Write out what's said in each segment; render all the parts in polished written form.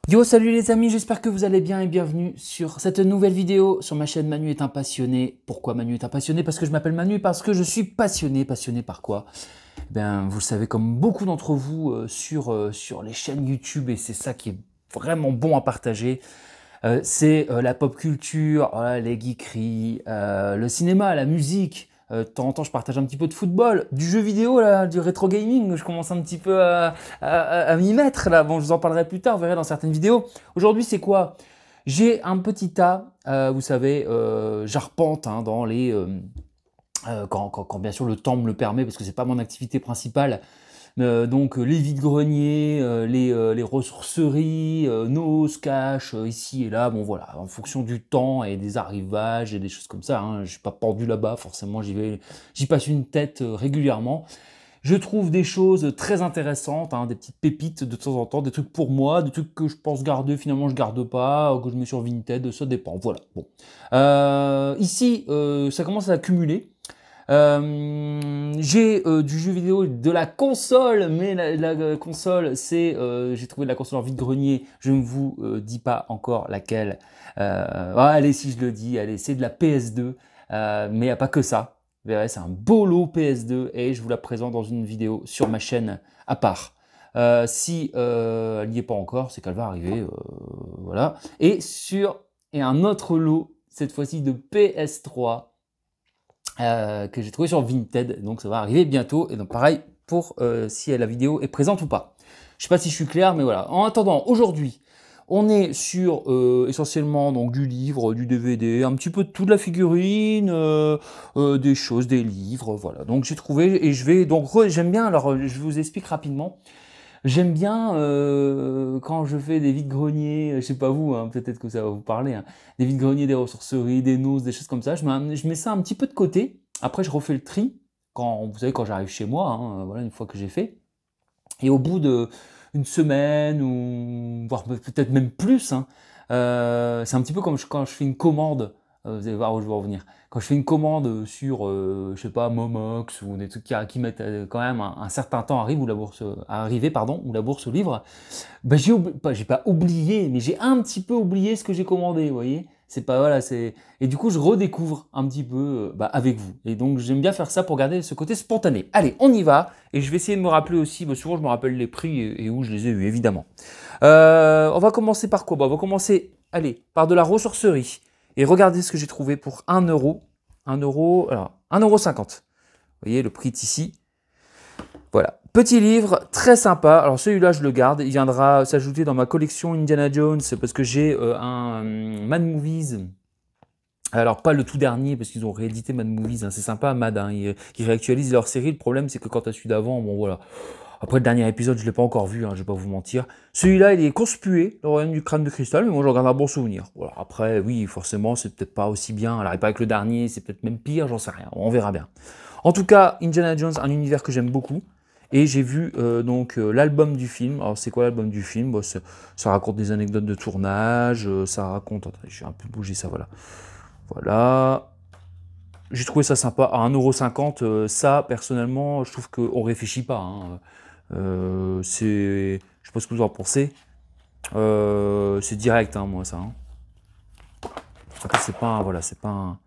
Yo, salut les amis, j'espère que vous allez bien et bienvenue sur cette nouvelle vidéo sur ma chaîne Manu est un passionné. Pourquoi Manu est un passionné? Parce que je m'appelle Manu, parce que je suis passionné. Passionné par quoi? Ben, vous le savez comme beaucoup d'entre vous sur les chaînes YouTube, et c'est ça qui est vraiment bon à partager. C'est la pop culture, les geekeries, le cinéma, la musique. De temps en temps, je partage un petit peu de football, du jeu vidéo, là, du rétro gaming. Je commence un petit peu à m'y mettre là. Bon, je vous en parlerai plus tard, vous verrez dans certaines vidéos. Aujourd'hui, c'est quoi? J'ai un petit tas, vous savez, j'arpente dans les quand bien sûr le temps me le permet, parce que c'est pas mon activité principale. Donc les vides-greniers, les ressourceries, nos caches ici et là, bon voilà, en fonction du temps et des arrivages et des choses comme ça, hein, je suis pas pendu là-bas, forcément j'y passe une tête régulièrement. Je trouve des choses très intéressantes, des petites pépites de temps en temps, des trucs pour moi, des trucs que je pense garder, finalement je garde pas, que je mets sur Vinted, ça dépend, voilà. Bon. Ici, ça commence à accumuler. J'ai du jeu vidéo de la console, mais la console, c'est j'ai trouvé de la console en vide-grenier. Je ne vous dis pas encore laquelle. Allez, si je le dis, allez, c'est de la PS2, mais il n'y a pas que ça. Vous verrez, c'est un beau lot PS2 et je vous la présente dans une vidéo sur ma chaîne à part. Si elle n'y est pas encore, c'est qu'elle va arriver, voilà. Et un autre lot, cette fois-ci de PS3. Que j'ai trouvé sur Vinted, donc ça va arriver bientôt, et donc pareil pour si la vidéo est présente ou pas. Je sais pas si je suis clair, mais voilà. En attendant, aujourd'hui, on est sur essentiellement donc du livre, du DVD, un petit peu de tout, de la figurine, des choses, des livres, voilà. Donc j'ai trouvé, et je vais donc j'aime bien. Alors je vous explique rapidement. J'aime bien quand je fais des vides-greniers, je sais pas vous, peut-être que ça va vous parler, des vides-greniers, des ressourceries, des noces, des choses comme ça. Je mets ça un petit peu de côté. Après, je refais le tri quand, vous savez, quand j'arrive chez moi, voilà, une fois que j'ai fait. Et au bout de une semaine ou voire peut-être même plus, c'est un petit peu comme quand je fais une commande. Vous allez voir où je vais revenir. Quand je fais une commande sur, je sais pas, Momox ou des trucs qui mettent quand même un certain temps à arriver, pardon, où la bourse au livre, bah, j'ai pas oublié, mais j'ai un petit peu oublié ce que j'ai commandé, vous voyez. C'est pas, voilà, c'est, et du coup, je redécouvre un petit peu, avec vous. Et donc, j'aime bien faire ça pour garder ce côté spontané. Allez, on y va. Et je vais essayer de me rappeler aussi, souvent, je me rappelle les prix et où je les ai eus, évidemment. On va commencer par quoi? On va commencer, allez, par de la ressourcerie. Et regardez ce que j'ai trouvé pour 1 euro. 1 euro, alors, 1,50 €. Vous voyez, le prix est ici. Voilà. Petit livre, très sympa. Alors celui-là, je le garde. Il viendra s'ajouter dans ma collection Indiana Jones parce que j'ai un Mad Movies. Alors pas le tout dernier parce qu'ils ont réédité Mad Movies. C'est sympa, Mad. Ils réactualisent leur série. Le problème, c'est que quand tu as celui d'avant, bon voilà. Après le dernier épisode, je ne l'ai pas encore vu, je vais pas vous mentir. Celui-là, il est conspué, le royaume du crâne de cristal, mais moi j'en garde un bon souvenir. Voilà. Après, oui, forcément, c'est peut-être pas aussi bien. Alors, il paraît que le dernier, c'est peut-être même pire, j'en sais rien. On verra bien. En tout cas, Indiana Jones, un univers que j'aime beaucoup. Et j'ai vu l'album du film. Alors c'est quoi l'album du film? Ça raconte des anecdotes de tournage, ça raconte... Attendez, je vais un peu bouger ça, voilà. Voilà. J'ai trouvé ça sympa. À 1,50 €, ça, personnellement, je trouve qu'on réfléchit pas. Je sais pas ce que vous en pensez. C'est direct, moi, ça. Après, c'est pas voilà, c'est pas un...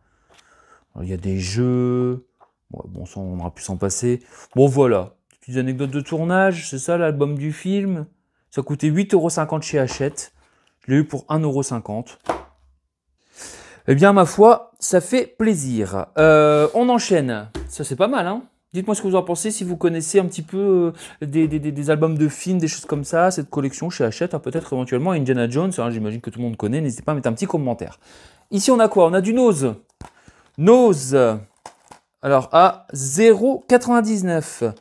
Il y a des jeux. Bon, ça, on aura pu s'en passer. Bon, voilà. Petites anecdotes de tournage, c'est ça l'album du film. Ça coûtait 8,50 € chez Hachette. Je l'ai eu pour 1,50 €. Eh bien, ma foi, ça fait plaisir. On enchaîne. Ça, c'est pas mal, Dites-moi ce que vous en pensez, si vous connaissez un petit peu des albums de films, des choses comme ça, cette collection chez Hachette, peut-être éventuellement Indiana Jones, j'imagine que tout le monde connaît, n'hésitez pas à mettre un petit commentaire. Ici, on a quoi? On a du Nose. Nose. Alors, à 0,99 €.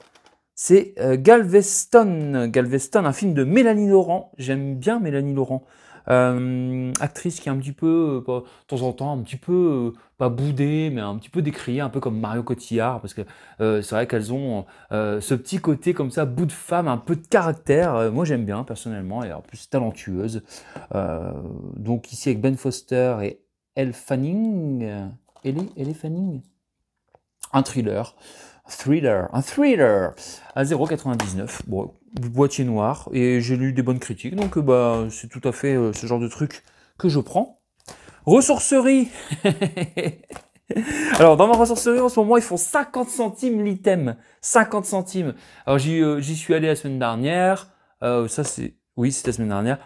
C'est Galveston. Galveston, un film de Mélanie Laurent. J'aime bien Mélanie Laurent. Actrice qui est un petit peu, de temps en temps, un petit peu, pas boudée, mais un petit peu décriée, un peu comme Mario Cotillard, parce que c'est vrai qu'elles ont ce petit côté comme ça, bout de femme, un peu de caractère. Moi j'aime bien personnellement, et en plus talentueuse. Donc ici avec Ben Foster et Elle Fanning. Elle est Fanning. Un thriller à 0,99 €. Bon, du boîtier noir, et j'ai lu des bonnes critiques, donc bah, c'est tout à fait ce genre de truc que je prends. Ressourcerie. Alors, dans ma ressourcerie, en ce moment, ils font 50 centimes l'item. 50 centimes. Alors, j'y suis allé la semaine dernière. Ça, c'est... Oui, c'était la semaine dernière.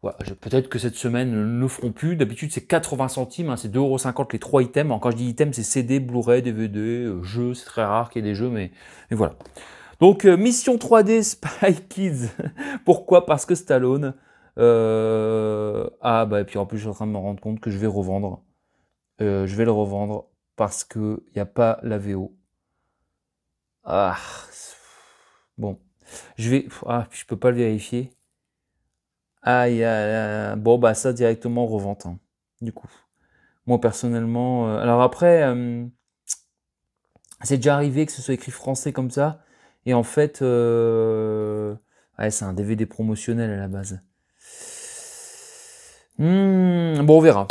Ouais, peut-être que cette semaine, ne le feront plus. D'habitude, c'est 80 centimes. Hein, c'est 2,50 € les 3 items. Alors, quand je dis items, c'est CD, Blu-ray, DVD, jeux. C'est très rare qu'il y ait des jeux, mais voilà. Donc, Mission 3D Spy Kids. Pourquoi? Parce que Stallone. Ah, bah, et puis en plus, je suis en train de me rendre compte que je vais revendre. Je vais le revendre parce que il n'y a pas la VO. Ah, bon, je peux pas le vérifier. Aïe, bon bah ça directement revente. Hein, du coup, moi personnellement, alors après, c'est déjà arrivé que ce soit écrit français comme ça, et en fait, ouais, c'est un DVD promotionnel à la base. Bon, on verra.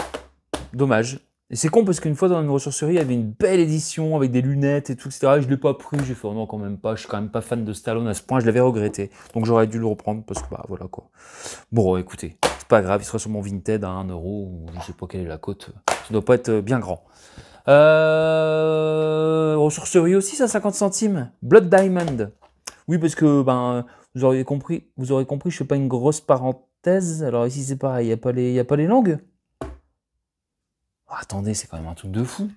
Dommage. Et c'est con parce qu'une fois dans une ressourcerie, il y avait une belle édition avec des lunettes et tout, etc. Et je l'ai pas pris, j'ai fait oh non, quand même pas, je suis quand même pas fan de Stallone à ce point, je l'avais regretté. Donc j'aurais dû le reprendre parce que bah voilà quoi. Bon, écoutez, c'est pas grave, il sera sur mon Vinted à 1 €, ou je sais pas quelle est la cote. Ça doit pas être bien grand. Ressourcerie aussi, ça 50 centimes. Blood Diamond. Oui, parce que ben vous aurez compris, je fais pas une grosse parenthèse. Alors ici c'est pareil, y a pas les langues. Oh, attendez, c'est quand même un truc de fou.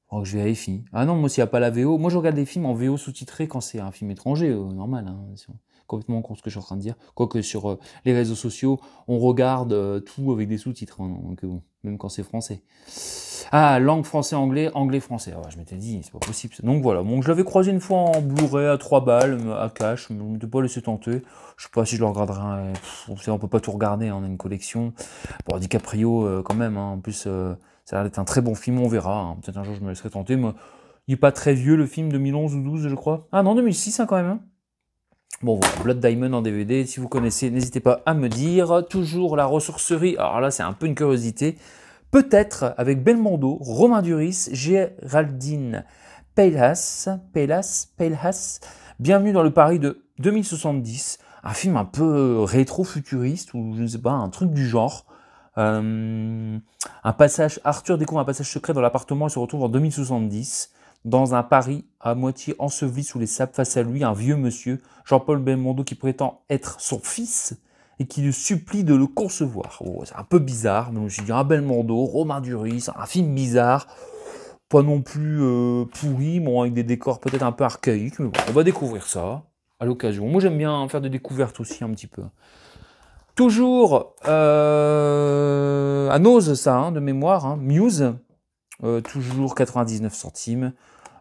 Faut que je vérifie. Ah non, moi, s'il n'y a pas la VO, moi je regarde des films en VO sous-titré quand c'est un film étranger, normal. Hein, c'est complètement con ce que je suis en train de dire. Quoique sur les réseaux sociaux, on regarde tout avec des sous-titres. Hein, donc, bon, même quand c'est français. Ah, langue français-anglais, anglais-français. Ah, je m'étais dit, c'est pas possible. Donc voilà, bon, je l'avais croisé une fois en Blu-ray à 3 balles, à cash, je ne m'étais pas laissé tenter. Je sais pas si je le regarderai. On peut pas tout regarder, hein, on a une collection. Bon, DiCaprio quand même, hein, en plus ça a l'air d'être un très bon film, on verra. Hein. Peut-être un jour je me laisserai tenter. Moi, il n'est pas très vieux le film, 2011 ou 12 je crois. Ah non, 2006 hein, quand même. Hein. Bon voilà, Blood Diamond en DVD, si vous connaissez, n'hésitez pas à me dire. Toujours la ressourcerie, alors là c'est un peu une curiosité. Peut-être avec Belmondo, Romain Duris, Géraldine Paylas. Bienvenue dans le Paris de 2070. Un film un peu rétro-futuriste, ou je ne sais pas, un truc du genre. Arthur découvre un passage secret dans l'appartement et se retrouve en 2070, dans un Paris à moitié enseveli sous les sables. Face à lui, un vieux monsieur, Jean-Paul Belmondo, qui prétend être son fils et qui le supplie de le concevoir. Oh, c'est un peu bizarre, mais je me suis dit, un Belmondo, Romain Duris, un film bizarre, pas non plus pourri, bon, avec des décors peut-être un peu archaïques, mais bon, on va découvrir ça à l'occasion. Moi j'aime bien faire des découvertes aussi un petit peu. Toujours à Nose, ça, hein, de mémoire, hein, Muse, toujours 99 centimes.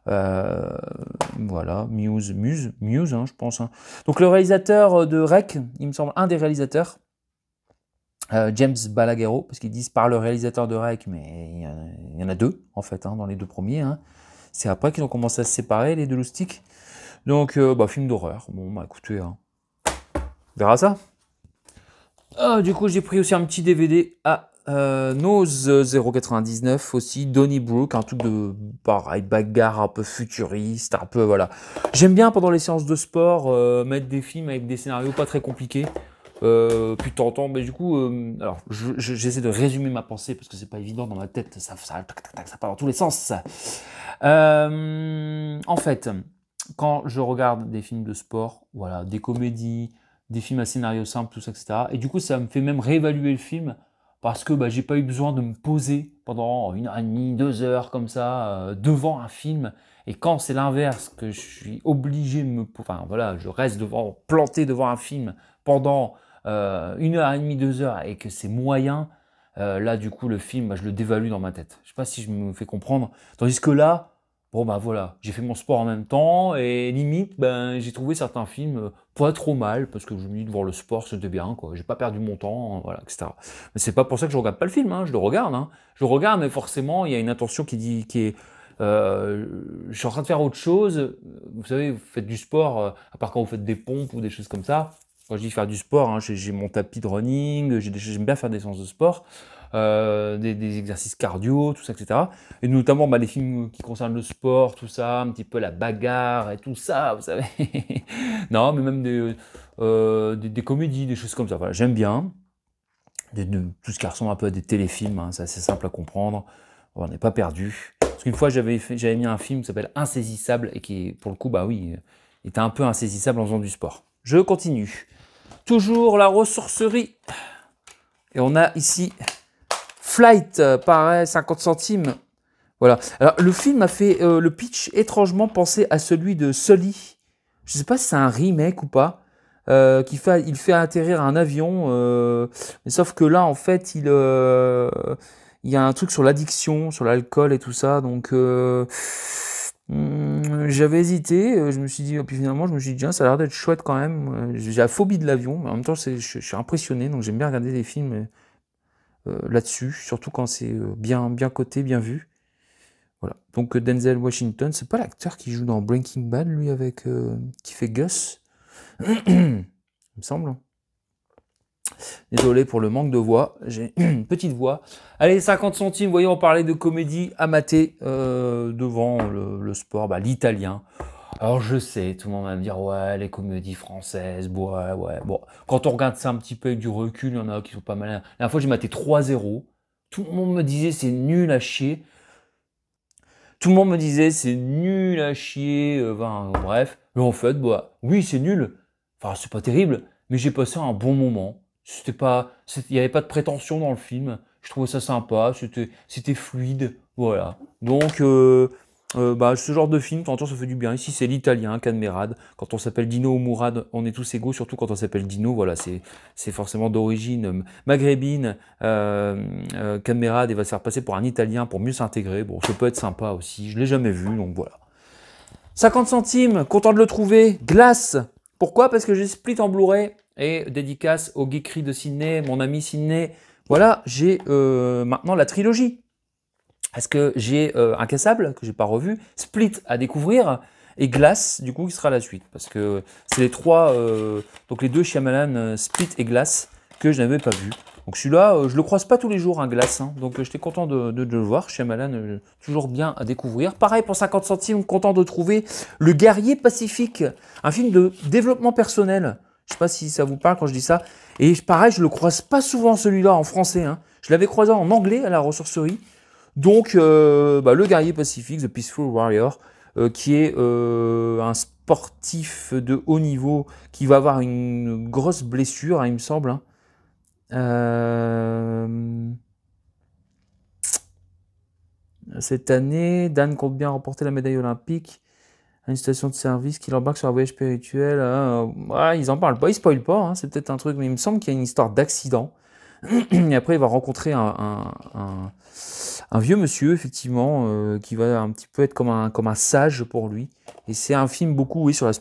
Voilà, Muse, hein, je pense. Hein. Donc le réalisateur de Rec, il me semble, un des réalisateurs, James Balaguerro, parce qu'ils disent par le réalisateur de Rec, mais il y en a deux, en fait, hein, dans les deux premiers. Hein. C'est après qu'ils ont commencé à se séparer, les deux loustiques. Donc, film d'horreur. Bon, bah écoutez, hein. On verra ça. Du coup, j'ai pris aussi un petit DVD à Nose 0,99 aussi, Donnybrook, un truc de pareil, bagarre un peu futuriste, un peu voilà. J'aime bien pendant les séances de sport mettre des films avec des scénarios pas très compliqués. Puis t'entends, mais du coup, alors j'essaie de résumer ma pensée parce que c'est pas évident dans ma tête, ça part dans tous les sens. En fait, quand je regarde des films de sport, voilà, des comédies, des films à scénario simple, tout ça, etc. Et du coup, ça me fait même réévaluer le film parce que j'ai pas eu besoin de me poser pendant 1h30, 2 heures comme ça devant un film. Et quand c'est l'inverse, que je suis obligé de enfin voilà, je reste planté devant un film pendant 1h30, 2 heures et que c'est moyen, là du coup le film, je le dévalue dans ma tête. Je sais pas si je me fais comprendre. Tandis que là, bon bah voilà, j'ai fait mon sport en même temps et limite, j'ai trouvé certains films pas trop mal parce que je me dis de voir le sport c'était bien quoi. J'ai pas perdu mon temps, voilà, etc. Mais c'est pas pour ça que je regarde pas le film, hein, je le regarde, hein. Je le regarde, mais forcément il y a une intention qui est, je suis en train de faire autre chose. Vous savez, vous faites du sport, à part quand vous faites des pompes ou des choses comme ça. Quand je dis faire du sport, hein, j'ai mon tapis de running, j'aime bien faire des séances de sport, des exercices cardio, tout ça, etc. Et notamment les films qui concernent le sport, tout ça, un petit peu la bagarre et tout ça, vous savez. Non, mais même des comédies, des choses comme ça. Voilà, j'aime bien. Tout ce qui ressemble un peu à des téléfilms, hein, c'est assez simple à comprendre. On n'est pas perdu. Parce qu'une fois, j'avais mis un film qui s'appelle Insaisissable et qui, pour le coup, bah oui, était un peu insaisissable en faisant du sport. Je continue. Toujours la ressourcerie. Et on a ici Flight, pareil, 50 centimes. Voilà. Alors, le film a fait le pitch étrangement penser à celui de Sully. Je ne sais pas si c'est un remake ou pas. Il fait atterrir un avion, mais sauf que là, en fait, il y a un truc sur l'addiction, sur l'alcool et tout ça. Donc, j'avais hésité. Je me suis dit, puis finalement, je me suis dit, tiens, ça a l'air d'être chouette quand même. J'ai la phobie de l'avion, mais en même temps, je suis impressionné. Donc, j'aime bien regarder des films là-dessus, surtout quand c'est bien coté, bien vu. Voilà. Donc, Denzel Washington, c'est pas l'acteur qui joue dans Breaking Bad, lui, qui fait Gus. Il me semble. Désolé pour le manque de voix, j'ai une petite voix. Allez, 50 centimes, voyons, on parlait de comédie à mater devant le sport, l'italien. Alors je sais, tout le monde va me dire, ouais, les comédies françaises, ouais. Bon, quand on regarde ça un petit peu avec du recul, il y en a qui sont pas mal. La dernière fois, j'ai maté 3-0. Tout le monde me disait, c'est nul à chier. Tout le monde me disait, c'est nul à chier, bref. Mais en fait, oui, c'est nul. Enfin, c'est pas terrible, mais j'ai passé un bon moment. Il n'y avait pas de prétention dans le film. Je trouvais ça sympa, c'était fluide, voilà. Donc, ce genre de film, de temps en temps, ça fait du bien. Ici, c'est l'italien, Canmerade. Quand on s'appelle Dino ou Mourad, on est tous égaux, surtout quand on s'appelle Dino, voilà, c'est forcément d'origine maghrébine. Canmerade, il va se faire passer pour un Italien pour mieux s'intégrer. Bon, ça peut être sympa aussi, je l'ai jamais vu, donc voilà. 50 centimes, content de le trouver. Glace. Pourquoi? Parce que j'ai Split en Blu-ray et dédicace au Geekery de Sydney, mon ami Sydney. Voilà, j'ai maintenant la trilogie. Parce que j'ai Incassable, que j'ai pas revu, Split à découvrir, et Glace, du coup, qui sera la suite. Parce que c'est les trois, donc les deux Shyamalan, Split et Glace, que je n'avais pas vu. Donc celui-là, je le croise pas tous les jours, Glace. Hein. Donc j'étais content de le voir. Shyamalan, toujours bien à découvrir. Pareil pour 50 centimes, content de trouver Le Guerrier Pacifique, un film de développement personnel. Je sais pas si ça vous parle quand je dis ça. Et pareil, je le croise pas souvent celui-là en français. Hein. Je l'avais croisé en anglais à la ressourcerie. Donc, Le Guerrier Pacifique, The Peaceful Warrior, qui est un sportif de haut niveau qui va avoir une grosse blessure, hein, il me semble. Hein. Cette année, Dan compte bien remporter la médaille olympique à une station de service qui l'embarque sur un voyage spirituel. Ils en parlent pas, ils spoilent pas, hein, c'est peut-être un truc, mais il me semble qu'il y a une histoire d'accident. Et après, il va rencontrer un vieux monsieur, effectivement, qui va un petit peu être comme un sage pour lui. Et c'est un film beaucoup, oui, sur la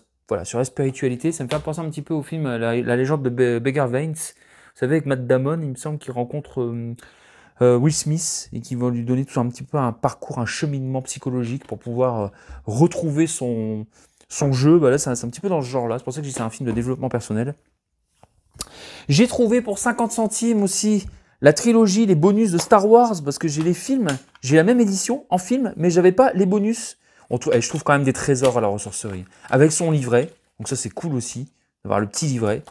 spiritualité. Ça me fait penser un petit peu au film La légende de Beggar Veins. Vous savez, avec Matt Damon, il me semble qu'il rencontre Will Smith et qui va lui donner tout un petit peu un parcours, un cheminement psychologique pour pouvoir retrouver son jeu. Là, c'est un petit peu dans ce genre-là. C'est pour ça que je dis que c'est un film de développement personnel. J'ai trouvé pour 50 centimes aussi la trilogie, les bonus de Star Wars, parce que j'ai les films, j'ai la même édition en film, mais j'avais pas les bonus. Je trouve quand même des trésors à la ressourcerie. Avec son livret, donc ça c'est cool aussi, d'avoir le petit livret.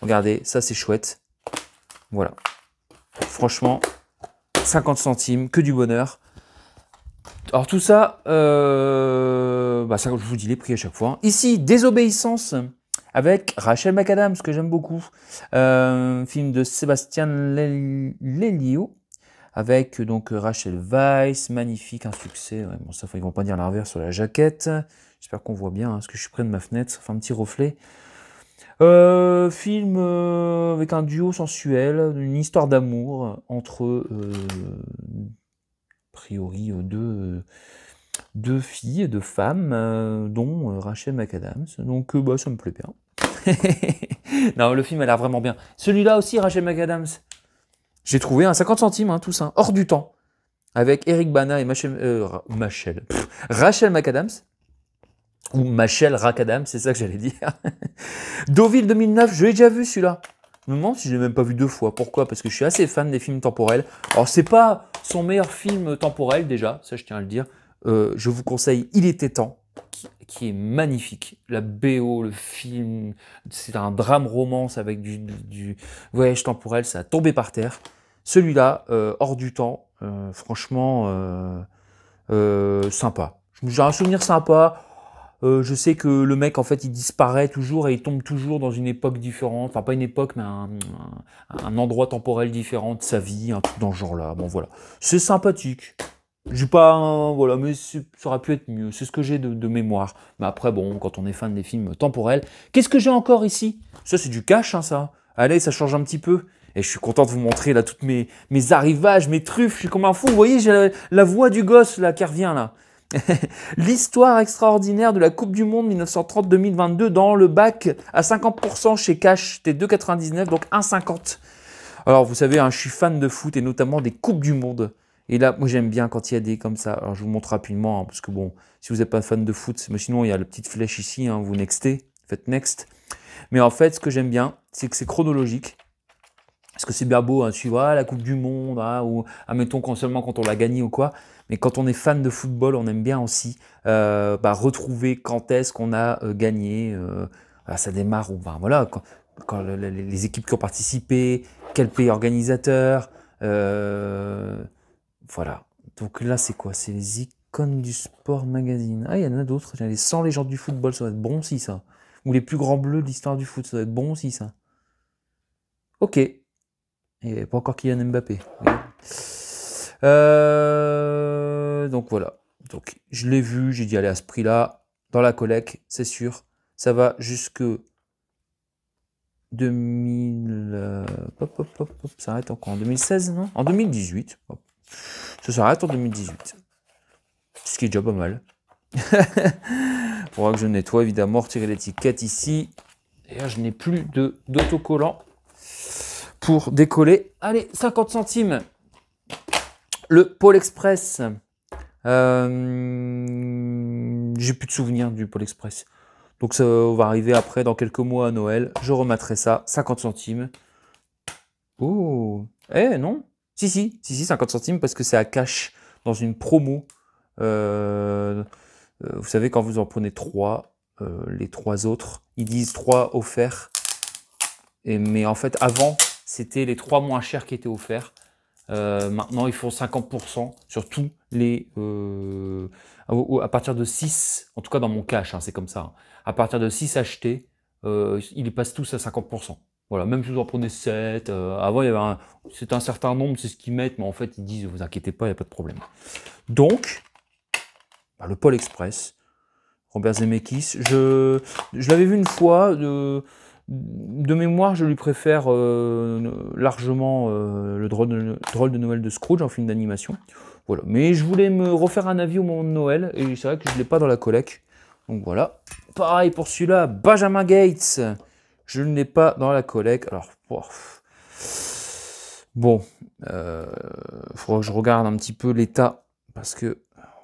Regardez, ça c'est chouette. Voilà. Franchement, 50 centimes, que du bonheur. Alors tout ça, ça je vous dis les prix à chaque fois. Ici, Désobéissance. Avec Rachel McAdams, que j'aime beaucoup. Film de Sébastien Lelio, avec donc Rachel Weisz, magnifique, un succès. Ouais, bon, ça, ils vont pas dire l'inverse sur la jaquette. J'espère qu'on voit bien, hein, parce que je suis près de ma fenêtre, ça fait un petit reflet. Film avec un duo sensuel, une histoire d'amour entre, a priori, deux filles, deux femmes, dont Rachel McAdams. Donc, ça me plaît bien. Non, le film a l'air vraiment bien. Celui-là aussi, Rachel McAdams. J'ai trouvé un 50 centimes, hein, tout ça, hors du temps. Avec Eric Bana et Rachel McAdams. Ou Machel Rakadam, c'est ça que j'allais dire. Deauville 2009, je l'ai déjà vu celui-là. Je me demande si je l'ai même pas vu 2 fois. Pourquoi? Parce que je suis assez fan des films temporels. Alors, c'est pas son meilleur film temporel, déjà, ça je tiens à le dire. Je vous conseille Il était temps, qui est magnifique. La BO, le film, c'est un drame romance avec du voyage temporel, ça a tombé par terre. Celui-là, hors du temps, franchement, sympa. J'ai un souvenir sympa. Je sais que le mec, en fait, il disparaît toujours et il tombe toujours dans une époque différente. Enfin, pas une époque, mais un endroit temporel différent de sa vie, un truc dans ce genre-là. Bon, voilà. C'est sympathique. J'ai pas voilà, mais ça aurait pu être mieux. C'est ce que j'ai de mémoire. Mais après, bon, quand on est fan des films temporels, qu'est-ce que j'ai encore ici? Ça, c'est du cash, hein, ça. Allez, ça change un petit peu. Et je suis content de vous montrer là toutes mes arrivages, mes truffes. Je suis comme un fou. Vous voyez, j'ai la voix du gosse là qui revient là. L'histoire extraordinaire de la Coupe du Monde 1930-2022 dans le bac à 50% chez Cash. C'était 2,99, donc 1,50. Alors, vous savez, hein, je suis fan de foot et notamment des Coupes du Monde. Et là, moi, j'aime bien quand il y a des comme ça. Alors, je vous montre rapidement, hein, parce que bon, si vous n'êtes pas fan de foot, mais sinon, il y a la petite flèche ici, hein, vous nextez, faites next. Mais en fait, ce que j'aime bien, c'est que c'est chronologique. Parce que c'est bien beau, hein, tu vois, la Coupe du Monde, hein, ou admettons seulement quand on l'a gagné ou quoi. Mais quand on est fan de football, on aime bien aussi retrouver quand est-ce qu'on a gagné. Ça démarre, ou voilà, quand les équipes qui ont participé, quel pays organisateur. Voilà. Donc là, c'est quoi? C'est les icônes du sport magazine. Ah, il y en a d'autres. Les 100 légendes du football, ça doit être bon aussi, ça. Ou les plus grands bleus de l'histoire du foot, ça doit être bon aussi, ça. Ok. Et pas encore Kylian Mbappé. Donc voilà. Donc je l'ai vu, j'ai dit allez à ce prix-là, dans la collecte, c'est sûr. Ça va jusque 2000. Ça s'arrête encore en 2016, non? En 2018. Hop. Ça s'arrête en 2018. Ce qui est déjà pas mal. Faudra que je nettoie évidemment, retirer l'étiquette ici. Et là, je n'ai plus d'autocollant pour décoller. Allez, 50 centimes. Le Pôle Express. J'ai plus de souvenirs du Pôle Express. Donc ça va arriver après, dans quelques mois à Noël. Je remettrai ça, 50 centimes. Oh, non. Si, 50 centimes parce que c'est à cash dans une promo. Vous savez, quand vous en prenez 3, les 3 autres, ils disent 3 offerts. Mais en fait, avant, c'était les 3 moins chers qui étaient offerts. Maintenant, ils font 50% sur tous les... à partir de 6, en tout cas dans mon cash, hein, c'est comme ça. Hein, à partir de 6 achetés, ils passent tous à 50%. Voilà, même si vous en prenez 7, avant, c'est un certain nombre, c'est ce qu'ils mettent, mais en fait, ils disent, vous inquiétez pas, il n'y a pas de problème. Donc, le Pôle Express, Robert Zemeckis, je l'avais vu une fois, de mémoire, je lui préfère largement le drôle de Noël de Scrooge en film d'animation. Voilà. Mais je voulais me refaire un avis au moment de Noël, et c'est vrai que je ne l'ai pas dans la collecte. Donc voilà. Pareil pour celui-là, Benjamin Gates. Je ne l'ai pas dans la collecte. Alors, bon, faudra que je regarde un petit peu l'état, parce que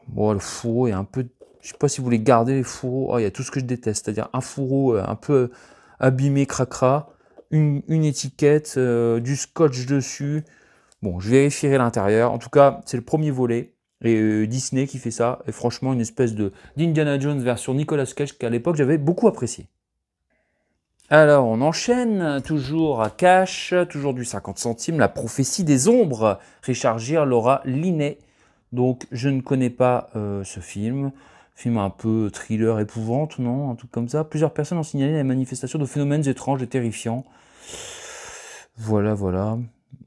bon, le fourreau est un peu... Je ne sais pas si vous voulez garder les fourreaux. Oh, il y a tout ce que je déteste, c'est-à-dire un fourreau un peu abîmé, cracra, une étiquette, du scotch dessus. Bon, je vérifierai l'intérieur. En tout cas, c'est le premier volet. Et Disney qui fait ça. Et franchement, une espèce d'Indiana Jones version Nicolas Cage qu'à l'époque, j'avais beaucoup apprécié. Alors, on enchaîne, toujours à cash, toujours du 50 centimes, La prophétie des ombres, Richard Gere, Laura Linney. Donc, je ne connais pas ce film. Film un peu thriller épouvante, non? Un truc comme ça. Plusieurs personnes ont signalé la manifestation de phénomènes étranges et terrifiants. Voilà.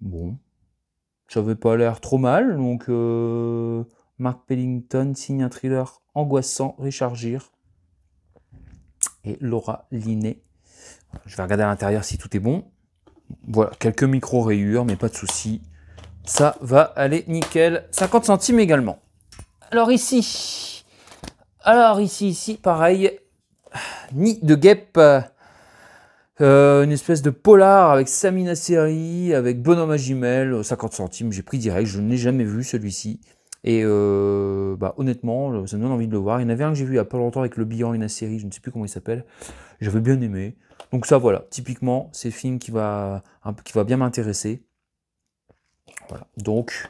Bon. Ça n'avait pas l'air trop mal. Donc, Mark Pellington signe un thriller angoissant, Richard Gere et Laura Linney. Je vais regarder à l'intérieur si tout est bon. Voilà, quelques micro-rayures, mais pas de souci. Ça va aller nickel. 50 centimes également. Alors ici, pareil. Nid de guêpe. Une espèce de polar avec Samina Seri, avec Bonhomme à Jumelles. 50 centimes, j'ai pris direct. Je ne l'ai jamais vu celui-ci. Et bah, honnêtement, ça me donne envie de le voir. Il y en avait un que j'ai vu il y a pas longtemps avec le bilan et la série, je ne sais plus comment il s'appelle. J'avais bien aimé. Donc ça, voilà, typiquement, c'est le film qui va bien m'intéresser. Voilà. Donc,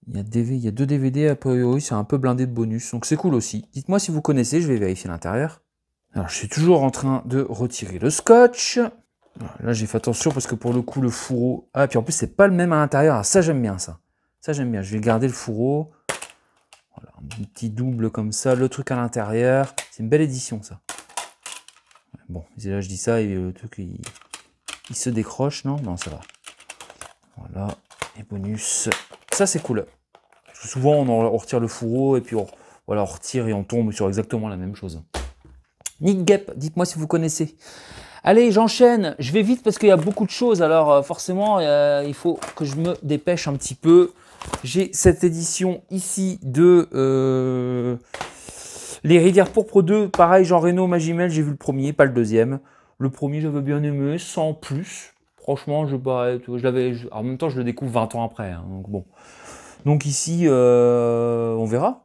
il y a 2 DVD, a priori, c'est un peu blindé de bonus. Donc c'est cool aussi. Dites-moi si vous connaissez, je vais vérifier l'intérieur. Alors, je suis toujours en train de retirer le scotch. Là, j'ai fait attention parce que pour le coup, le fourreau... Ah, puis en plus, c'est pas le même à l'intérieur. Ah, ça, j'aime bien, ça. Ça, j'aime bien. Je vais garder le fourreau. Voilà, un petit double comme ça. Le truc à l'intérieur. C'est une belle édition, ça. Bon, là, je dis ça et le truc, il se décroche, non? Non, ça va. Voilà, et bonus. Ça, c'est cool. Parce que souvent, on retire le fourreau et puis voilà, on retire et on tombe sur exactement la même chose. Nick Gep, dites-moi si vous connaissez. Allez, j'enchaîne. Je vais vite parce qu'il y a beaucoup de choses. Alors, forcément, il faut que je me dépêche un petit peu. J'ai cette édition ici de Les Rivières Pourpres 2. Pareil, Jean Reno, Magimel, j'ai vu le premier, pas le deuxième. Le premier, j'avais bien aimé, sans plus. Franchement, en même temps, je le découvre 20 ans après. Hein, donc bon. Donc ici, on verra.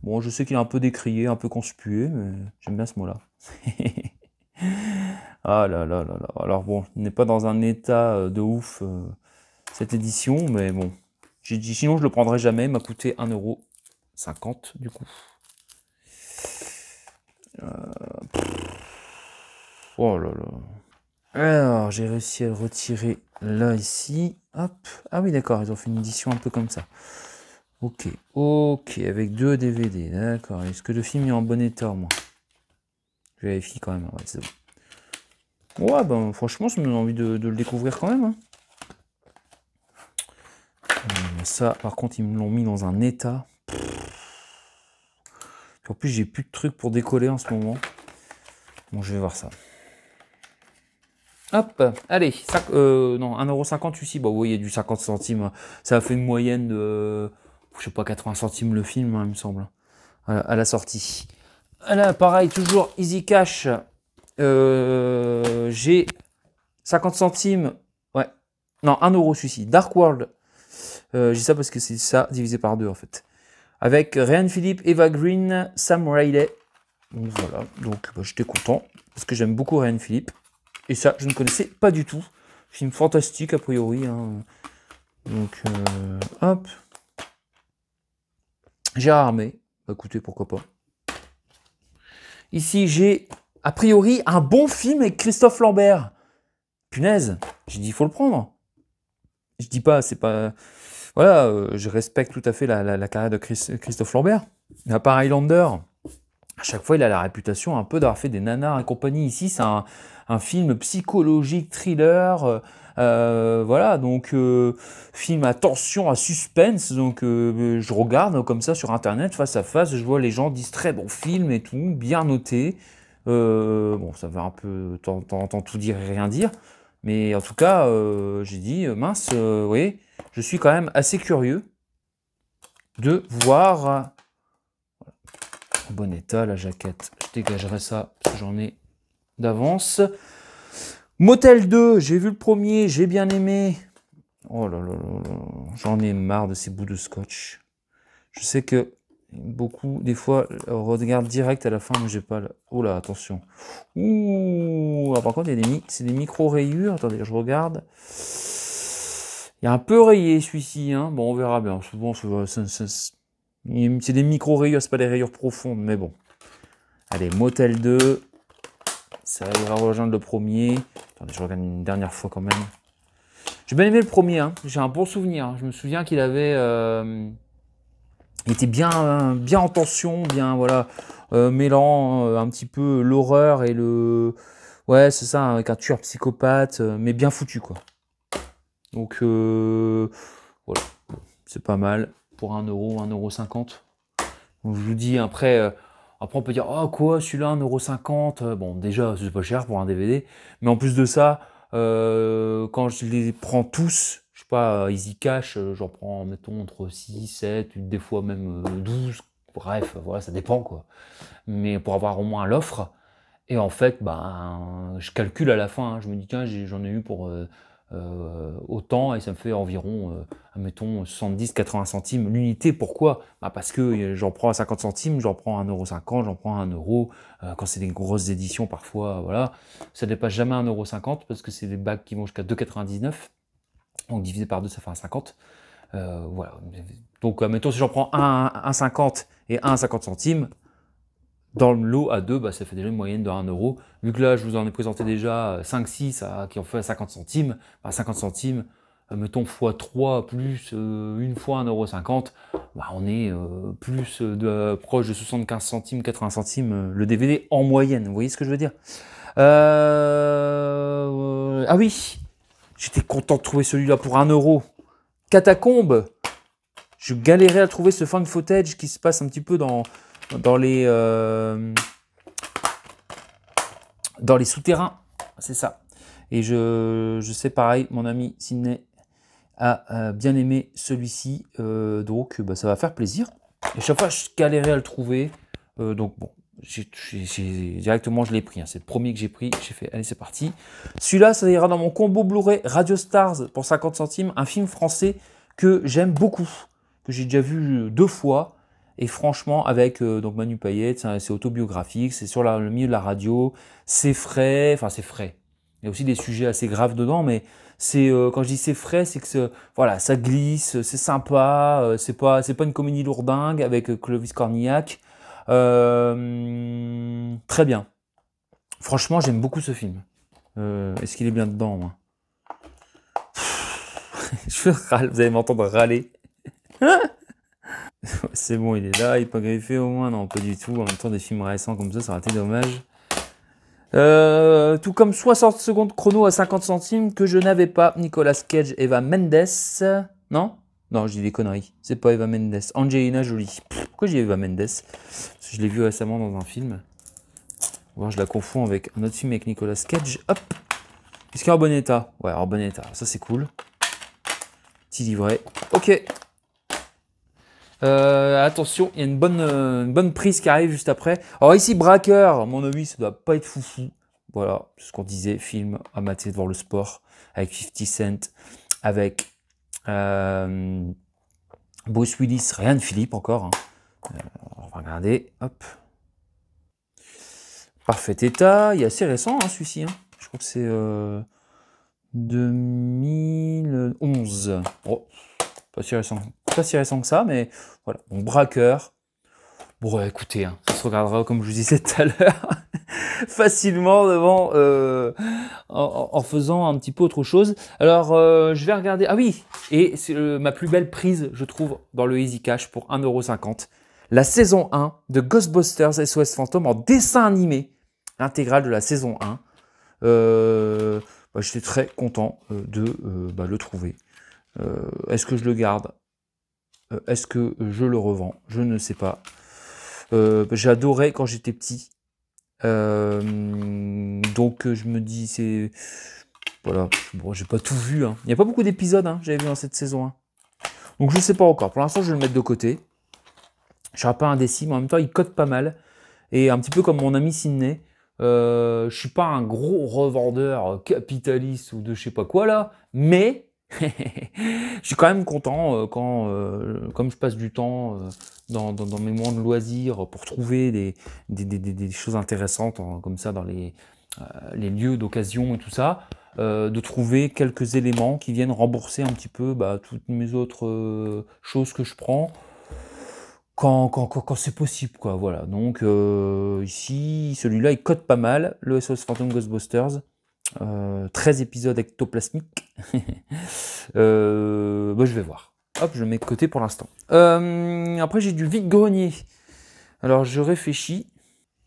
Bon, je sais qu'il est un peu décrié, un peu conspué, mais j'aime bien ce mot-là. Ah là là là là. Alors bon, il n'est pas dans un état de ouf cette édition, mais bon. J'ai dit sinon je le prendrais jamais, il m'a coûté 1,50 € du coup. Oh là là. Alors j'ai réussi à le retirer là ici. Hop. Ah oui d'accord, ils ont fait une édition un peu comme ça. Ok, ok, avec 2 DVD, d'accord. Est-ce que le film est en bon état au moins? Je vérifie quand même, ouais, c'est bon. Ouais, ben franchement, ça me donne envie de le découvrir quand même. Hein. Ça, par contre, ils me l'ont mis dans un état. Puis en plus, j'ai plus de trucs pour décoller en ce moment. Bon, je vais voir ça. Hop, allez, non, 1,50 € ici. Bah oui, il y a du 50 centimes. Ça a fait une moyenne de, je sais pas, 80 centimes le film, hein, il me semble, à la sortie. Là, pareil, toujours Easy Cash. J'ai 50 centimes. Ouais. Non, 1 € celui-ci. Dark World. Je dis ça parce que c'est ça divisé par 2 en fait. Avec Ryan Phillippe, Eva Green, Sam Riley. Donc voilà. Donc bah, j'étais content parce que j'aime beaucoup Ryan Phillippe. Et ça, je ne connaissais pas du tout. Film fantastique a priori. Hein. Donc hop. Gérard Armé. Bah, écoutez, pourquoi pas. Ici, j'ai a priori un bon film avec Christophe Lambert. Punaise, j'ai dit il faut le prendre. Je dis pas, c'est pas. Voilà, je respecte tout à fait la carrière de Christophe Lambert. Mais à part Highlander, à chaque fois, il a la réputation un peu d'avoir fait des nanars et compagnie. Ici, c'est un film psychologique, thriller. Voilà, donc film à tension, à suspense. Donc je regarde comme ça sur Internet, face à face, je vois les gens disent très bon film et tout, bien noté. Bon, ça va un peu t'entends tout dire et rien dire. Mais en tout cas, j'ai dit, mince, oui, je suis quand même assez curieux de voir en bon état la jaquette. Je dégagerai ça parce que j'en ai d'avance. Motel 2, j'ai vu le premier, j'ai bien aimé. Oh là là là là, j'en ai marre de ces bouts de scotch. Je sais que beaucoup, des fois, regardent direct à la fin, mais j'ai pas... Oh là, attention. Ouh, alors par contre, c'est des micro-rayures. Attendez, je regarde. Il y a un peu rayé celui-ci. Hein. Bon, on verra bien. Souvent, c'est des micro-rayures, c'est pas des rayures profondes, mais bon. Allez, Motel 2. Ça va rejoindre le premier. Attendez, je regarde une dernière fois quand même. J'ai bien aimé le premier. Hein. J'ai un bon souvenir. Je me souviens qu'il avait... il était bien, bien en tension, bien, voilà, mêlant un petit peu l'horreur et le... Ouais, c'est ça, avec un tueur psychopathe, mais bien foutu, quoi. Donc, voilà, c'est pas mal pour 1 €, 1,50 €. Donc, je vous dis, après on peut dire, oh quoi, celui-là, 1,50 €. Bon, déjà, c'est pas cher pour un DVD, mais en plus de ça, quand je les prends tous, je sais pas, Easy Cash, j'en prends, mettons, entre 6, 7, des fois même 12, bref, voilà, ça dépend, quoi. Mais pour avoir au moins l'offre, et en fait, ben, je calcule à la fin, hein, je me dis, tiens, j'en ai eu pour autant et ça me fait environ, admettons, 70-80 centimes l'unité. Pourquoi? Bah parce que j'en prends à 50 centimes, j'en prends à 1,50 €, j'en prends à 1 euro. Quand c'est des grosses éditions, parfois, voilà, ça dépasse jamais 1,50 € parce que c'est des bacs qui vont jusqu'à 2,99 €. Donc divisé par 2, ça fait 1,50 €. Voilà. Donc, admettons, si j'en prends 1,50 et 1,50 centimes, dans le lot à 2, bah, ça fait déjà une moyenne de 1 €. Vu que là, je vous en ai présenté déjà 5-6 qui ont fait 50 centimes, bah, 50 centimes, mettons x3 plus une fois 1,50 €, bah, on est plus proche de 75 centimes, 80 centimes le DVD en moyenne. Vous voyez ce que je veux dire? Ah oui, j'étais content de trouver celui-là pour 1 €. Catacombe. Je galérais à trouver ce fan footage qui se passe un petit peu dans les souterrains, c'est ça. Et je sais pareil, mon ami Sydney a bien aimé celui-ci, donc bah, ça va faire plaisir. Et chaque fois, je galérais à le trouver, donc bon, directement je l'ai pris. Hein. C'est le premier que j'ai pris. J'ai fait, allez, c'est parti. Celui-là, ça ira dans mon combo Blu-ray Radio Stars pour 50 centimes, un film français que j'aime beaucoup, que j'ai déjà vu 2 fois. Et franchement, avec donc Manu Payette, c'est autobiographique, c'est sur le milieu de la radio, c'est frais, enfin c'est frais. Il y a aussi des sujets assez graves dedans, mais c'est quand je dis c'est frais, c'est que voilà, ça glisse, c'est sympa, c'est pas une comédie lourdingue avec Clovis Cornillac. Très bien. Franchement, j'aime beaucoup ce film. Est-ce qu'il est bien dedans, moi? Je râle, vous allez m'entendre râler. C'est bon, il est là, il n'est pas griffé au moins? Non, pas du tout. En même temps, des films récents comme ça aurait été dommage. Tout comme 60 secondes chrono à 50 centimes que je n'avais pas. Nicolas Cage, Eva Mendes. Non? Non, je dis des conneries. C'est pas Eva Mendes. Angelina Jolie. Pourquoi j'ai Eva Mendes? Parce que je l'ai vu récemment dans un film. Ou alors je la confonds avec un autre film avec Nicolas Cage. Hop. Est-ce qu'il est en bon état? Ouais, en bon état. Ça, c'est cool. Petit livret. Ok. Attention, il y a une bonne prise qui arrive juste après. Alors ici, Braqueur, à mon avis, ça doit pas être foufou. Voilà, c'est ce qu'on disait, film à mater devant le sport, avec 50 Cent, avec Bruce Willis, rien de Philippe encore. Hein. On va regarder, hop. Parfait état, il est assez récent hein, celui-ci. Hein. Je crois que c'est 2011. Oh, pas si récent que ça, mais voilà. Donc, Braqueur. Bon, écoutez, hein, ça se regardera, comme je vous disais tout à l'heure, facilement devant, en faisant un petit peu autre chose. Alors, je vais regarder. Ah oui, et c'est ma plus belle prise, je trouve, dans le Easy Cash pour 1,50 €. La saison 1 de Ghostbusters SOS Fantôme en dessin animé. L'intégrale de la saison 1. J'étais très content de le trouver. Est-ce que je le garde? Est-ce que je le revends? Je ne sais pas. J'adorais quand j'étais petit. Donc je me dis, c'est... Voilà, bon, j'ai pas tout vu. Hein. Il n'y a pas beaucoup d'épisodes, hein, j'avais vu dans cette saison 1. Donc je ne sais pas encore. Pour l'instant, je vais le mettre de côté. Je serai pas indécis, mais en même temps, il cote pas mal. Et un petit peu comme mon ami Sydney, je suis pas un gros revendeur capitaliste ou de je sais pas quoi là, mais je suis quand même content quand, comme je passe du temps dans mes moments de loisirs pour trouver des choses intéressantes comme ça dans les lieux d'occasion et tout ça, de trouver quelques éléments qui viennent rembourser un petit peu toutes mes autres choses que je prends. Quand c'est possible, quoi, voilà. Donc, ici, celui-là, il cote pas mal, le SOS Phantom Ghostbusters. 13 épisodes ectoplasmiques. Je vais voir. Hop, je le mets de côté pour l'instant. Après, j'ai du vide-grenier. Alors, je réfléchis.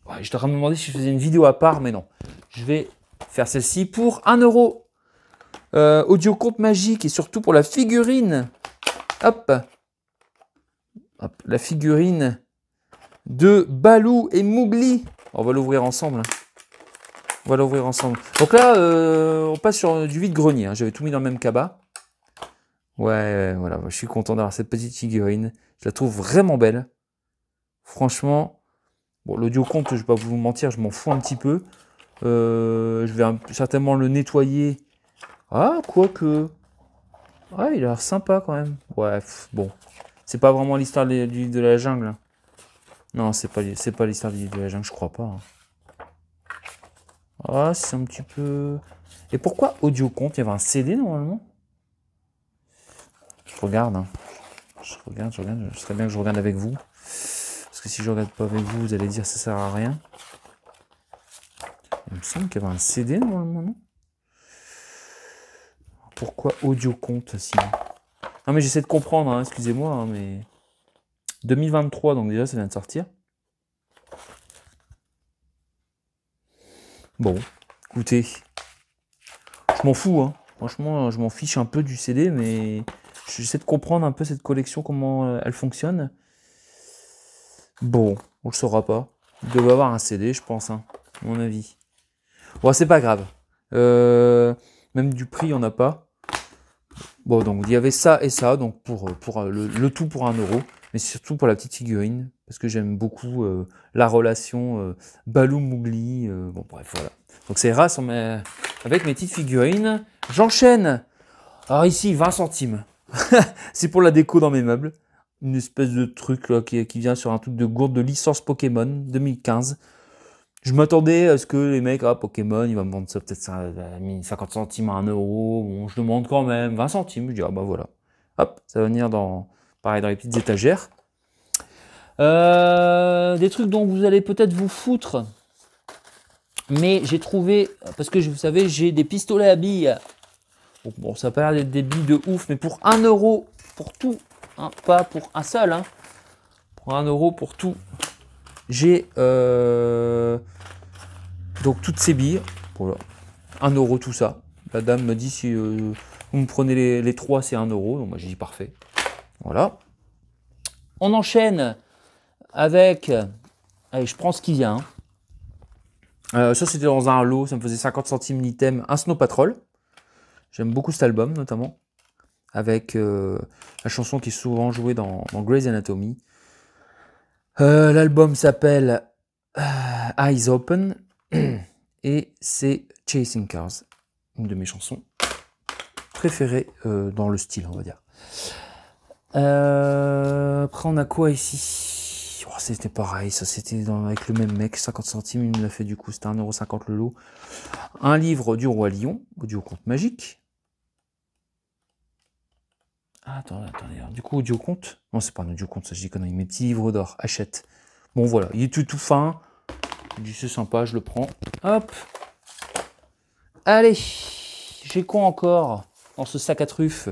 Ouais, j'étais en train de me demander si je faisais une vidéo à part, mais non. Je vais faire celle-ci pour 1 €. Audio compte magique et surtout pour la figurine. Hop. Hop, la figurine de Balou et Mowgli. On va l'ouvrir ensemble. On va l'ouvrir ensemble. Donc là, on passe sur du vide-grenier. Hein. J'avais tout mis dans le même cabas. Ouais, voilà. Je suis content d'avoir cette petite figurine. Je la trouve vraiment belle. Franchement. Bon, l'audio compte, je ne vais pas vous mentir, je m'en fous un petit peu. Je vais certainement le nettoyer Ah, quoique. Ah, il a l'air sympa quand même. Ouais, bon. C'est pas vraiment l'histoire de la jungle. Hein. Non, c'est pas l'histoire de la jungle, je crois pas. Hein. Ah, c'est un petit peu... Et pourquoi audio compte? Il y avait un CD normalement? Je regarde. Hein. Je regarde. Je serais bien que je regarde avec vous. Parce que si je regarde pas avec vous, vous allez dire que ça sert à rien. Il me semble qu'il y avait un CD normalement, non? Pourquoi audio compte sinon? Non mais j'essaie de comprendre, hein, excusez-moi, hein, mais... 2023, donc déjà ça vient de sortir. Bon, écoutez, je m'en fous, hein. Franchement, je m'en fiche un peu du CD, mais j'essaie de comprendre un peu cette collection, comment elle fonctionne. Bon, on le saura pas. Il doit avoir un CD, je pense, hein, à mon avis. Bon, c'est pas grave. Même du prix, on n'a pas. Bon, donc il y avait ça et ça, donc pour le tout pour 1 euro, mais surtout pour la petite figurine, parce que j'aime beaucoup la relation Balou-Mougli. Bon, bref, voilà. Donc c'est race avec mes petites figurines. J'enchaîne. Alors ici, 20 centimes. C'est pour la déco dans mes meubles. Une espèce de truc là, qui vient sur un truc de gourde de licence Pokémon 2015. Je m'attendais à ce que les mecs, ah, Pokémon, il va me vendre ça peut-être 50 centimes à 1 euro. Bon, je demande quand même 20 centimes. Je dis, ah bah voilà. Hop, ça va venir pareil, dans les petites étagères. Des trucs dont vous allez peut-être vous foutre. Mais j'ai trouvé, parce que vous savez, j'ai des pistolets à billes. Bon, ça n'a pas l'air d'être des billes de ouf, mais pour 1 euro, pour tout, hein, pas pour un seul, hein, pour 1 euro pour tout, j'ai donc toutes ces billes, voilà, 1 euro tout ça. La dame me dit si vous me prenez les 3, c'est 1 euro, donc moi j'ai dit parfait. Voilà. On enchaîne avec, allez, je prends ce qui vient. Ça c'était dans un lot, ça me faisait 50 centimes l'item, un Snow Patrol. J'aime beaucoup cet album notamment, avec la chanson qui est souvent jouée dans Grey's Anatomy. L'album s'appelle Eyes Open et c'est Chasing Cars, une de mes chansons préférées dans le style, on va dire. Après on a quoi ici? Oh, c'était pareil, ça c'était avec le même mec, 50 centimes, il me l'a fait du coup, c'était 1,50 € le lot. Un livre du Roi Lion, audio conte magique. Ah, attendez, du coup, audio compte. Non, c'est pas un audio compte, ça, je dis conneries. Mes petits livres d'or, achète. Bon, voilà, il est tout fin. Je dis, c'est sympa, je le prends. Hop. Allez, j'ai quoi encore dans ce sac à truffes?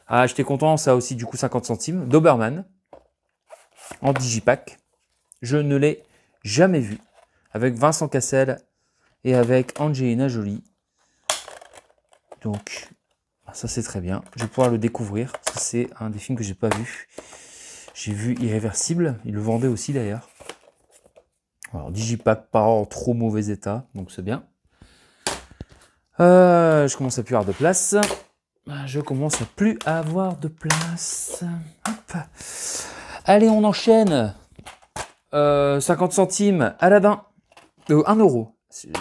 Ah, j'étais content, ça aussi, du coup, 50 centimes. Doberman, en digipack. Je ne l'ai jamais vu. Avec Vincent Cassel et avec Angelina Jolie. Donc, ça c'est très bien. Je vais pouvoir le découvrir. Ça c'est un des films que j'ai pas vu. J'ai vu Irréversible. Il le vendait aussi d'ailleurs. Alors digipack pas en trop mauvais état, donc c'est bien. Je commence à plus avoir de place. Je commence à plus avoir de place. Hop. Allez, on enchaîne. 50 centimes. Aladdin. 1 euro.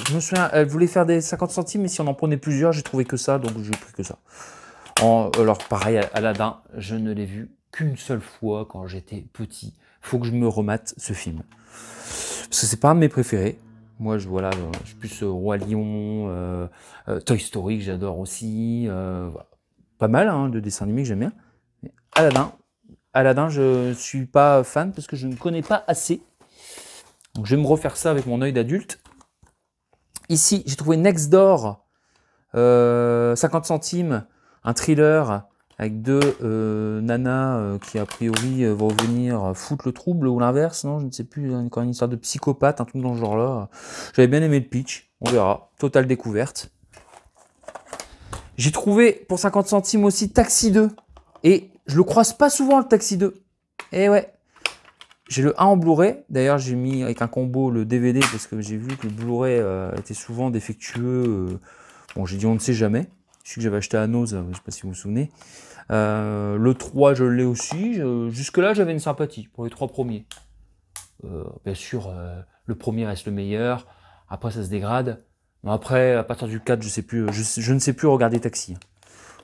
Je me souviens, elle voulait faire des 50 centimes, mais si on en prenait plusieurs, j'ai trouvé que ça, donc j'ai pris que ça. Alors pareil, Aladdin, je ne l'ai vu qu'une seule fois quand j'étais petit. Faut que je me remate ce film. Parce que c'est pas un de mes préférés. Moi, je suis plus Roi Lion, Toy Story que j'adore aussi. Voilà. Pas mal hein, de dessins animés que j'aime bien. Mais Aladdin, je suis pas fan parce que je ne connais pas assez. Donc je vais me refaire ça avec mon œil d'adulte. Ici, j'ai trouvé Next Door, 50 centimes, un thriller avec deux nanas qui a priori vont venir foutre le trouble ou l'inverse, non, je ne sais plus, encore une histoire de psychopathe, un truc dans ce genre-là. J'avais bien aimé le pitch, on verra, totale découverte. J'ai trouvé pour 50 centimes aussi Taxi 2, et je le croise pas souvent le Taxi 2. Et ouais, j'ai le 1 en Blu-ray, d'ailleurs j'ai mis avec un combo le DVD parce que j'ai vu que le Blu-ray était souvent défectueux. Bon, j'ai dit on ne sait jamais. Je sais que j'avais acheté à Nose, je ne sais pas si vous vous souvenez. Le 3, je l'ai aussi. Jusque-là, j'avais une sympathie pour les 3 premiers. Bien sûr, le premier reste le meilleur. Après, ça se dégrade. Après, à partir du 4, je sais plus, je ne sais plus regarder Taxi.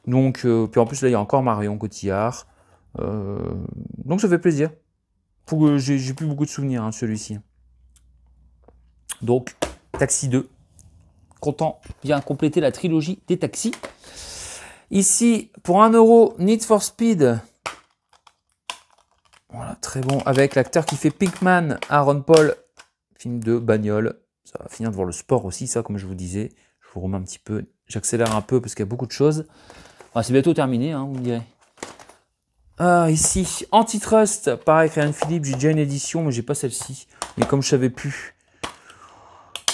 Donc, puis en plus, là, il y a encore Marion Cotillard. Donc, ça fait plaisir. J'ai plus beaucoup de souvenirs, hein, celui-ci. Donc, Taxi 2. Content, vient compléter la trilogie des taxis. Ici, pour 1 €, Need for Speed. Voilà, très bon. Avec l'acteur qui fait Pinkman, Aaron Paul. Film de bagnole. Ça va finir devant le sport aussi, ça, comme je vous disais. Je vous remets un petit peu. J'accélère un peu parce qu'il y a beaucoup de choses. Enfin, c'est bientôt terminé, hein, vous me direz. Ici, Antitrust. Pareil, Ryan Philippe. J'ai déjà une édition, mais j'ai pas celle-ci. Mais comme je savais plus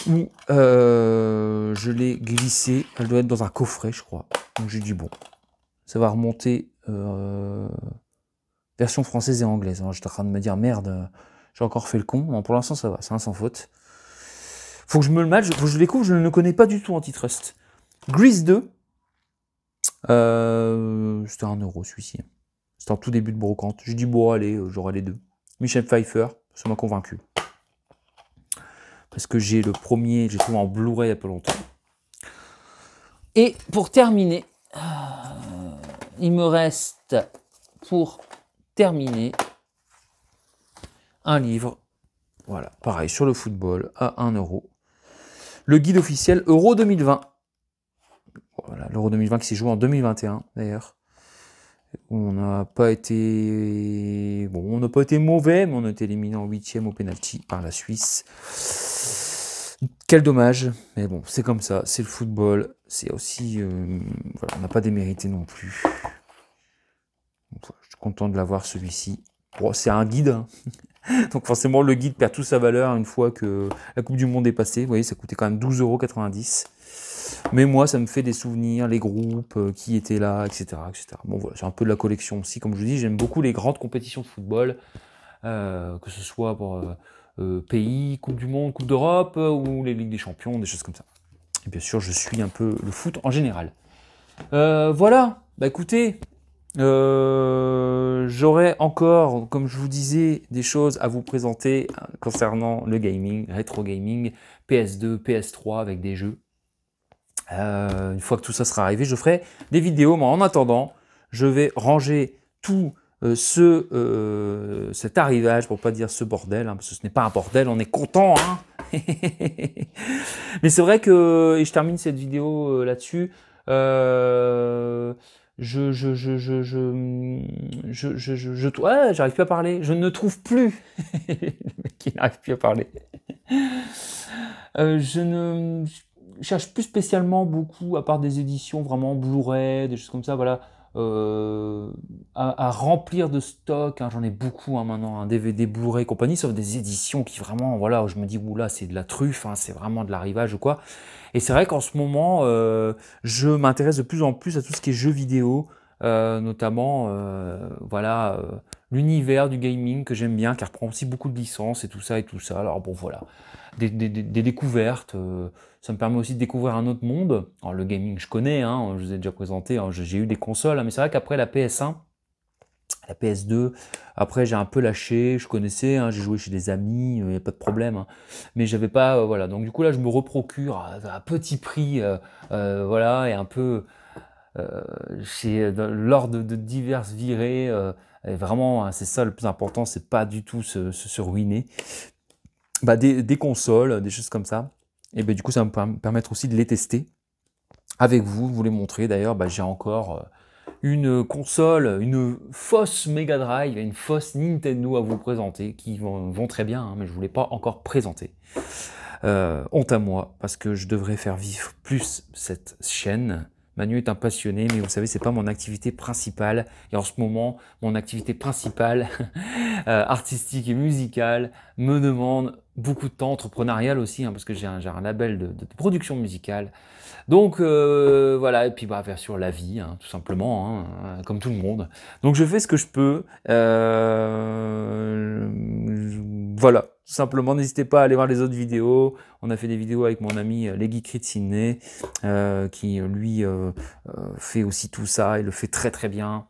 où je l'ai glissée, elle doit être dans un coffret, je crois. Donc j'ai dit bon, ça va remonter version française et anglaise. Alors, j'étais en train de me dire merde, j'ai encore fait le con. Bon, pour l'instant ça va, c'est un sans faute. Faut que je me le match, faut que je découvre, je ne le connais pas du tout Antitrust. Grease 2, c'était 1 € celui-ci. C'était en tout début de brocante. J'ai dit bon allez, j'aurai les deux. Michel Pfeiffer, ça m'a convaincu. Parce que j'ai le premier, j'ai trouvé en Blu-ray il n'y a pas longtemps. Et pour terminer, il me reste pour terminer un livre, voilà, pareil, sur le football, à 1 €. Le guide officiel Euro 2020. Voilà, l'Euro 2020 qui s'est joué en 2021 d'ailleurs. On n'a pas été... Bon, on n'a pas été mauvais, mais on a été éliminé en 8e au pénalty par la Suisse. Quel dommage, mais bon, c'est comme ça, c'est le football, c'est aussi... voilà, on n'a pas démérité non plus. Donc, voilà, je suis content de l'avoir celui-ci. Bon, c'est un guide, hein. Donc forcément le guide perd toute sa valeur une fois que la Coupe du Monde est passée. Vous voyez, ça coûtait quand même 12,90 €. Mais moi, ça me fait des souvenirs, les groupes qui étaient là, etc., etc. Bon voilà, c'est un peu de la collection aussi. Comme je vous dis, j'aime beaucoup les grandes compétitions de football, que ce soit pour pays, Coupe du Monde, Coupe d'Europe, ou les Ligues des Champions, des choses comme ça. Et bien sûr, je suis un peu le foot en général. Voilà, bah écoutez, j'aurai encore, comme je vous disais, des choses à vous présenter concernant le gaming, rétro gaming, PS2, PS3 avec des jeux. Une fois que tout ça sera arrivé, je ferai des vidéos, mais en attendant, je vais ranger tout cet arrivage, pour pas dire ce bordel, hein, parce que ce n'est pas un bordel, on est content, hein. Mais c'est vrai que, et je termine cette vidéo là-dessus, ouais, j'arrive plus à parler. Je ne trouve plus. Le mec qui n'arrive plus à parler. Je ne cherche plus spécialement beaucoup, à part des éditions vraiment Blu-ray, des choses comme ça, voilà, à remplir de stock. Hein, j'en ai beaucoup hein, maintenant, un DVD, Blu-ray, compagnie, sauf des éditions qui vraiment, voilà, où je me dis, oula, c'est de la truffe, hein, c'est vraiment de l'arrivage ou quoi. Et c'est vrai qu'en ce moment, je m'intéresse de plus en plus à tout ce qui est jeux vidéo, notamment voilà, l'univers du gaming que j'aime bien, qui reprend aussi beaucoup de licences et tout ça et tout ça. Alors bon voilà, des découvertes, ça me permet aussi de découvrir un autre monde. Alors le gaming je connais, hein, je vous ai déjà présenté, hein, j'ai eu des consoles, hein, mais c'est vrai qu'après la PS1, la PS2, après j'ai un peu lâché, je connaissais, hein, j'ai joué chez des amis, il n'y a pas de problème, hein, mais j'avais pas, voilà, donc du coup là je me reprocure à petit prix, voilà, et un peu lors de diverses virées, et vraiment, hein, c'est ça le plus important, c'est pas du tout se ruiner, bah, des consoles, des choses comme ça, et bah, du coup ça va me permettre aussi de les tester avec vous, vous les montrer. D'ailleurs, bah, j'ai encore une console, une fausse Mega Drive et une fausse Nintendo à vous présenter, qui vont très bien, hein, mais je ne vous l'ai pas encore présenté. Honte à moi, parce que je devrais faire vivre plus cette chaîne. Manu est un passionné, mais vous savez, c'est pas mon activité principale. Et en ce moment, mon activité principale, artistique et musicale, me demande beaucoup de temps, entrepreneurial aussi, hein, parce que j'ai un label de production musicale. Donc voilà, et puis bah, bien sûr la vie, hein, tout simplement, hein, comme tout le monde. Donc je fais ce que je peux. Voilà, tout simplement, n'hésitez pas à aller voir les autres vidéos. On a fait des vidéos avec mon ami Les Geekeries de Sydney, qui lui fait aussi tout ça, et le fait très très bien.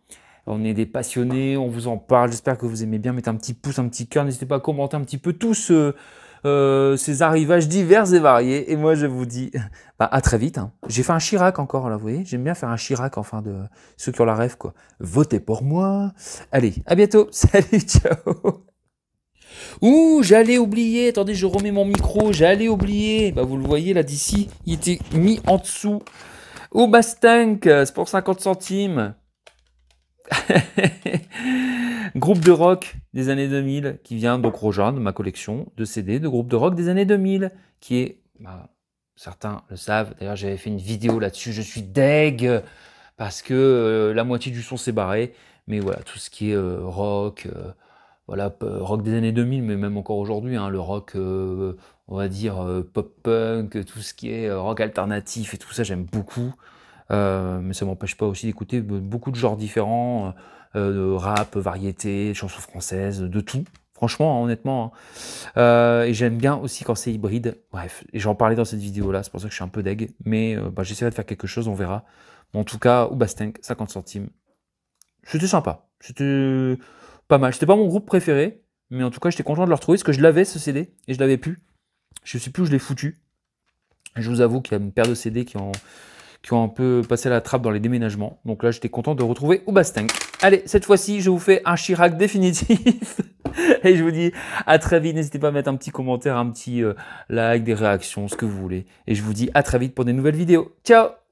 On est des passionnés, on vous en parle, j'espère que vous aimez bien. Mettez un petit pouce, un petit cœur, n'hésitez pas à commenter un petit peu tout ces arrivages divers et variés. Et moi, je vous dis bah, à très vite. Hein. J'ai fait un Chirac encore, là, vous voyez. J'aime bien faire un Chirac, enfin, de ceux qui ont la rêve, quoi. Votez pour moi. Allez, à bientôt. Salut, ciao. Ouh, j'allais oublier. Attendez, je remets mon micro. J'allais oublier. Bah, vous le voyez, là, d'ici, il était mis en dessous. Oh, Bastank, c'est pour 50 centimes. Groupe de rock des années 2000 qui vient donc rejoindre ma collection de CD de groupe de rock des années 2000 qui est, bah, certains le savent, d'ailleurs j'avais fait une vidéo là-dessus, je suis deg parce que la moitié du son s'est barré, mais voilà, tout ce qui est rock, voilà, rock des années 2000, mais même encore aujourd'hui, hein, le rock, on va dire pop-punk, tout ce qui est rock alternatif et tout ça, j'aime beaucoup. Mais ça m'empêche pas aussi d'écouter beaucoup de genres différents, de rap, variété, chansons françaises, de tout. Franchement, hein, honnêtement. Hein. Et j'aime bien aussi quand c'est hybride. Bref, et j'en parlais dans cette vidéo-là, c'est pour ça que je suis un peu deg. Mais bah, j'essaierai de faire quelque chose, on verra. Mais en tout cas, Oubastank, 50 centimes. C'était sympa. C'était pas mal. C'était pas mon groupe préféré. Mais en tout cas, j'étais content de le retrouver parce que je l'avais ce CD et je l'avais plus. Je sais plus où je l'ai foutu. Je vous avoue qu'il y a une paire de CD qui ont un peu passé la trappe dans les déménagements. Donc là, j'étais content de retrouver Oubastank. Allez, cette fois-ci, je vous fais un Chirac définitif. Et je vous dis à très vite. N'hésitez pas à mettre un petit commentaire, un petit like, des réactions, ce que vous voulez. Et je vous dis à très vite pour des nouvelles vidéos. Ciao!